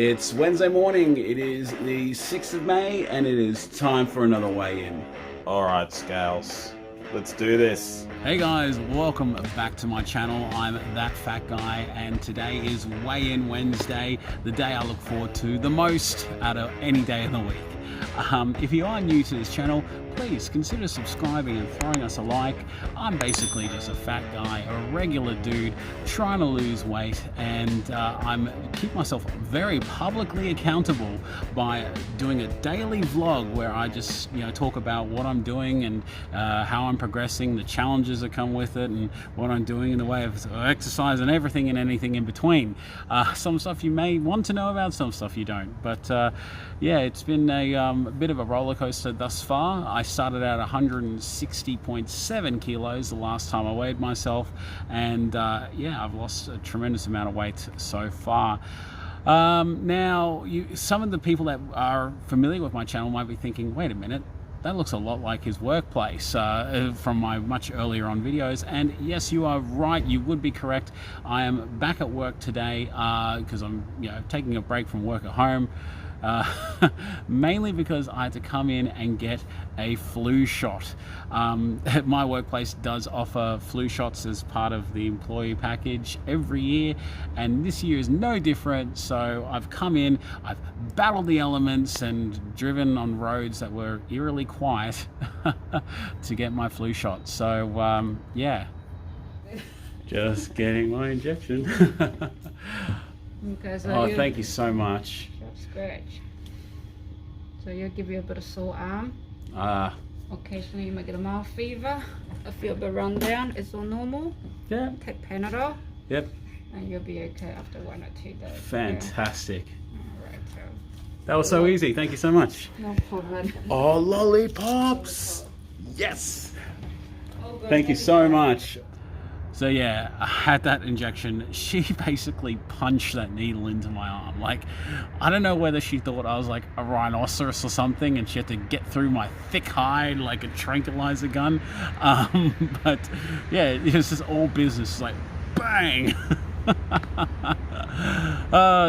It's Wednesday morning, it is the 6th of May, and it is time for another weigh-in. Alright, Scales, let's do this. Hey guys, welcome back to my channel. I'm That Fat Guy, and today is Weigh-In Wednesday, the day I look forward to the most out of any day of the week. If you are new to this channel, please consider subscribing and throwing us a like. I'm basically just a fat guy, a regular dude trying to lose weight, and I'm keep myself very publicly accountable by doing a daily vlog where I just talk about what I'm doing and how I'm progressing, the challenges that come with it, and what I'm doing in the way of exercise and everything and anything in between. Some stuff you may want to know about, some stuff you don't, but yeah, it's been a bit of a roller coaster thus far. I started out 160.7 kilos the last time I weighed myself, and yeah, I've lost a tremendous amount of weight so far. Now, some of the people that are familiar with my channel might be thinking, wait a minute, that looks a lot like his workplace from my much earlier on videos. And yes, you are right, you would be correct. I am back at work today because I'm taking a break from work at home. Mainly because I had to come in and get a flu shot. My workplace does offer flu shots as part of the employee package every year, and this year is no different. So I've come in, I've battled the elements and driven on roads that were eerily quiet to get my flu shot. So yeah, just getting my injection. Okay, so oh, thank you so much. Scratch. So you'll give you a bit of sore arm. Occasionally you might get a mild fever. I feel a bit run down. It's all normal. Yeah. Take Panadol. Yep. And you'll be okay after 1 or 2 days. Fantastic. Yeah. All right, so. That was so easy. Thank you so much. No problem. Oh, lollipops! Yes. Oh, good. Thank you so much. So yeah, I had that injection. She basically punched that needle into my arm. Like, I don't know whether she thought I was like a rhinoceros or something, and she had to get through my thick hide like a tranquilizer gun. But yeah, it was just all business, like bang.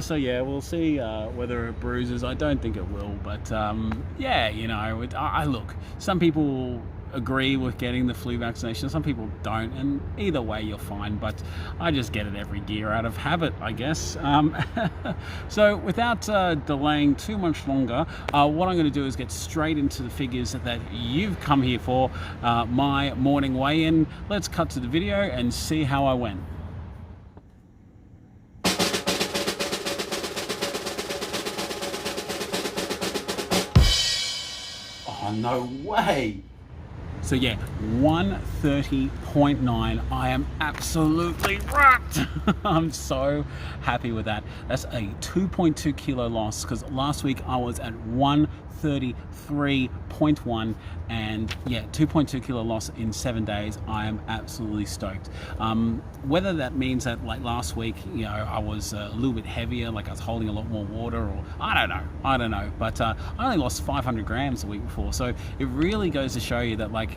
So yeah, we'll see whether it bruises. I don't think it will, but yeah, I look, some people agree with getting the flu vaccination, some people don't, and either way you're fine, but I just get it every year out of habit, I guess. So without delaying too much longer, what I'm going to do is get straight into the figures that you've come here for, my morning weigh-in. Let's cut to the video and see how I went. Oh, no way! So yeah, 130.9. I am absolutely wrapped. I'm so happy with that. That's a 2.2 kilo loss, because last week I was at 133.1, and yeah, 2.2 kilo loss in 7 days. I am absolutely stoked. Whether that means that, like last week, I was a little bit heavier, like I was holding a lot more water, or I don't know, but I only lost 500 grams the week before. So it really goes to show you that, like,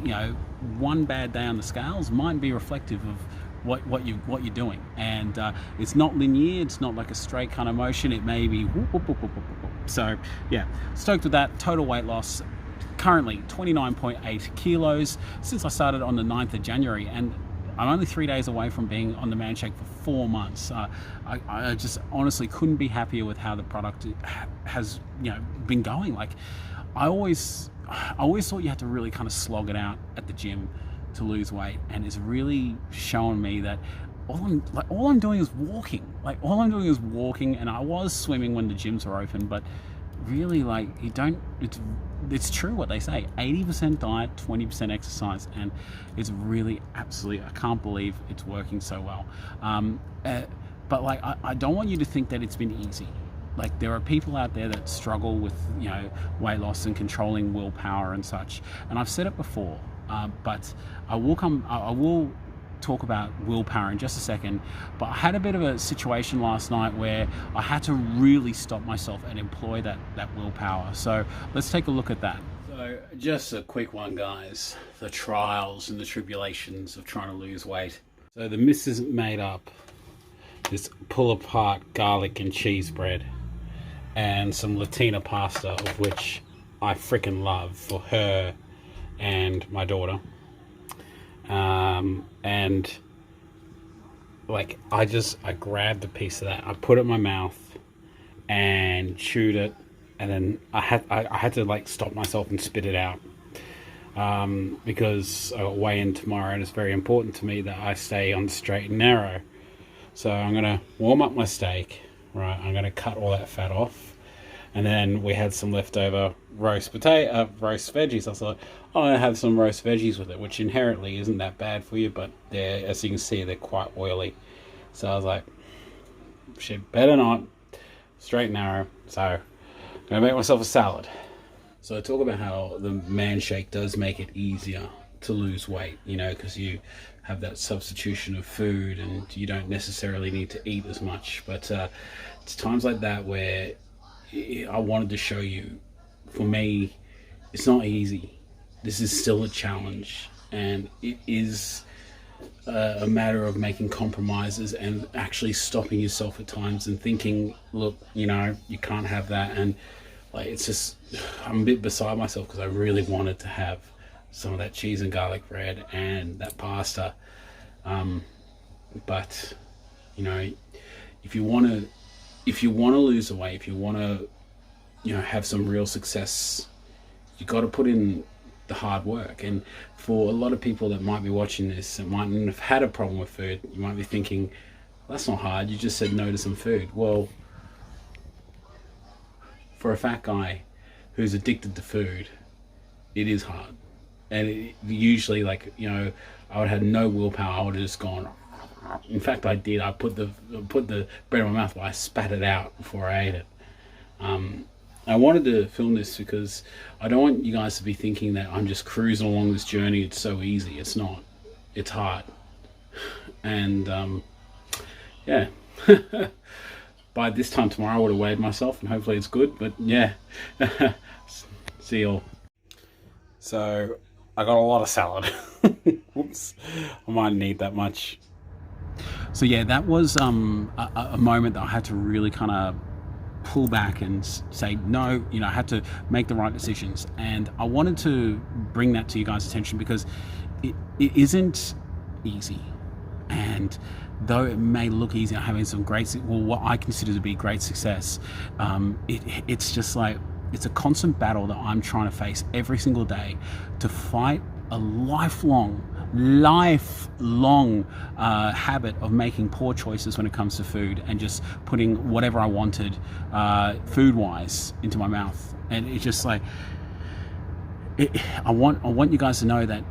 one bad day on the scales might be reflective of what you're doing, and it's not linear. It's not like a straight kind of motion. It may be whoop, whoop, whoop, whoop, whoop, whoop. So yeah, stoked with that. Total weight loss currently 29.8 kilos since I started on the 9th of January, and I'm only 3 days away from being on the man shake for 4 months. I just honestly couldn't be happier with how the product has been going. Like, I always thought you had to really kind of slog it out at the gym to lose weight, and it's really showing me that all I'm doing is walking. Like, all I'm doing is walking, and I was swimming when the gyms were open, but really, like, it's true what they say, 80% diet, 20% exercise, and it's really absolutely, I can't believe it's working so well. But like, I don't want you to think that it's been easy. Like, there are people out there that struggle with weight loss and controlling willpower and such, and I've said it before, but I will talk about willpower in just a second. But I had a bit of a situation last night where I had to really stop myself and employ that willpower. So let's take a look at that. So just a quick one, guys. The trials and the tribulations of trying to lose weight. So the missus made up this pull apart garlic and cheese bread. and some Latina pasta, of which I freaking love, for her and my daughter. And like I grabbed a piece of that, I put it in my mouth and chewed it, and then I had to like stop myself and spit it out, because I got weigh-in tomorrow, and it's very important to me that I stay on the straight and narrow. So I'm gonna warm up my steak, right? I'm gonna cut all that fat off, and then we had some leftover roast veggies. I thought, oh, I have some roast veggies with it, which inherently isn't that bad for you, but as you can see, they're quite oily. So I was like, shit, better not. Straight and narrow. So I'm gonna make myself a salad. So I talk about how the man shake does make it easier to lose weight, you know, because you have that substitution of food and you don't necessarily need to eat as much. But it's times like that where I wanted to show you, for me, it's not easy. This is still a challenge, and it is a matter of making compromises and actually stopping yourself at times and thinking, look, you know, you can't have that. And like, it's just, I'm a bit beside myself because I really wanted to have some of that cheese and garlic bread and that pasta. But you know, if you want to lose the weight, if you want to, you know, have some real success, you got to put in the hard work. And for a lot of people that might be watching this and mightn't have had a problem with food, you might be thinking, that's not hard, you just said no to some food. Well, for a fat guy who's addicted to food, it is hard. And it usually, like, you know, I would have had no willpower. I would have just gone. In fact, I did. I put the bread in my mouth, but I spat it out before I ate it. I wanted to film this because I don't want you guys to be thinking that I'm just cruising along this journey. It's so easy. It's not. It's hard. And yeah. By this time tomorrow, I would have weighed myself, and hopefully it's good. But yeah. See you all. So I got a lot of salad. Whoops, I might need that much. So yeah, that was a moment that I had to really kind of pull back and say no. You know, I had to make the right decisions, and I wanted to bring that to you guys' attention because it isn't easy. And though it may look easy, having some great, well, what I consider to be great success, it's just like, it's a constant battle that I'm trying to face every single day to fight a lifelong habit of making poor choices when it comes to food and just putting whatever I wanted food-wise into my mouth. And it's just like, I want you guys to know that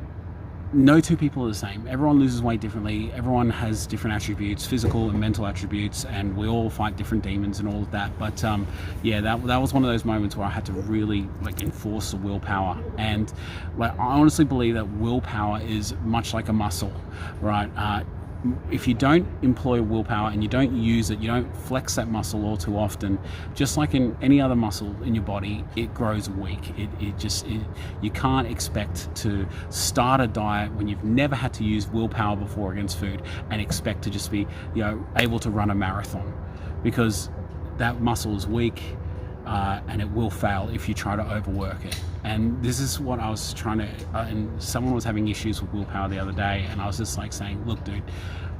no two people are the same. Everyone loses weight differently. Everyone has different attributes, physical and mental attributes, and we all fight different demons and all of that. But yeah, that was one of those moments where I had to really like enforce the willpower. And like, I honestly believe that willpower is much like a muscle, right? If you don't employ willpower and you don't use it, you don't flex that muscle all too often, just like in any other muscle in your body, it grows weak. You can't expect to start a diet when you've never had to use willpower before against food and expect to just be, you know, able to run a marathon, because that muscle is weak. And it will fail if you try to overwork it. And this is what I was trying to, and someone was having issues with willpower the other day, and I was just like saying, look dude,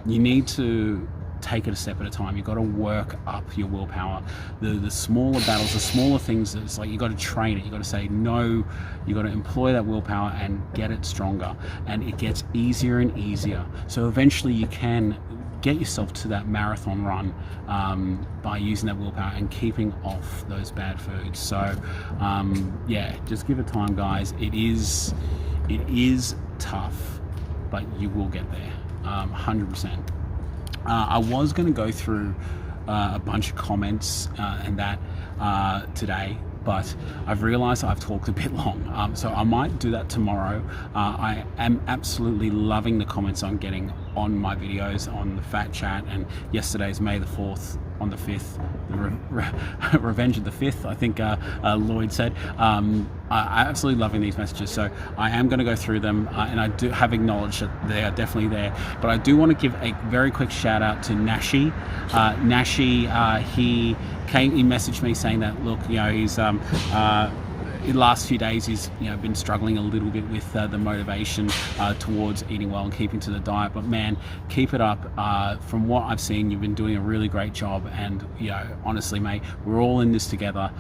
you need to take it a step at a time. You got to work up your willpower. The smaller battles, the smaller things, it's like you got to train it. You got to say no. You got to employ that willpower and get it stronger, and it gets easier and easier. So eventually you can get yourself to that marathon run by using that willpower and keeping off those bad foods. So yeah, just give it time, guys. It is tough, but you will get there, 100%. I was going to go through a bunch of comments and that today, but I've realized I've talked a bit long, so I might do that tomorrow. I am absolutely loving the comments I'm getting on my videos on the Fat Chat, and yesterday's May the 4th on the 5th, Revenge of the 5th, I think Lloyd said. I'm absolutely loving these messages, so I am going to go through them, and I do have acknowledged that they are definitely there, but I do want to give a very quick shout out to Nashi. He messaged me saying that, look, you know, he's in the last few days he's been struggling a little bit with the motivation towards eating well and keeping to the diet, but man, keep it up. From what I've seen, you've been doing a really great job, and honestly mate, we're all in this together.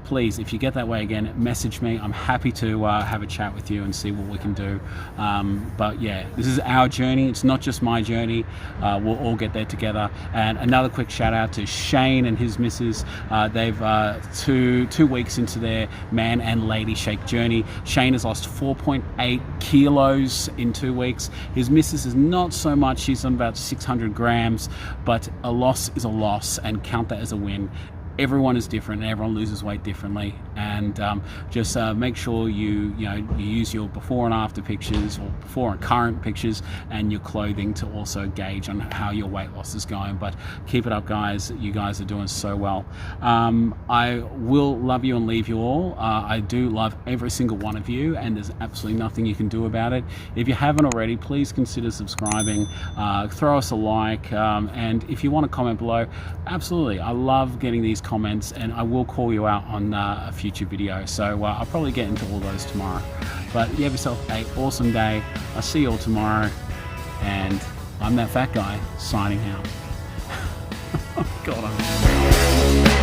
Please, if you get that way again, message me. I'm happy to have a chat with you and see what we can do. But yeah, this is our journey, it's not just my journey. We'll all get there together. And another quick shout out to Shane and his missus. They've 2 weeks into their man and lady shake journey. Shane has lost 4.8 kilos in 2 weeks. His missus is not so much, she's on about 600 grams, but a loss is a loss, and count that as a win. Everyone is different and everyone loses weight differently, and just make sure you use your before and after pictures, or before and current pictures, and your clothing to also gauge on how your weight loss is going. But keep it up, guys. You guys are doing so well. I will love you and leave you all. I do love every single one of you, and there's absolutely nothing you can do about it. If you haven't already, please consider subscribing, throw us a like, and if you want to comment below, absolutely, I love getting these comments, and I will call you out on a future video. So I'll probably get into all those tomorrow. But you have yourself an awesome day. I'll see you all tomorrow, and I'm that fat guy signing out. God, I'm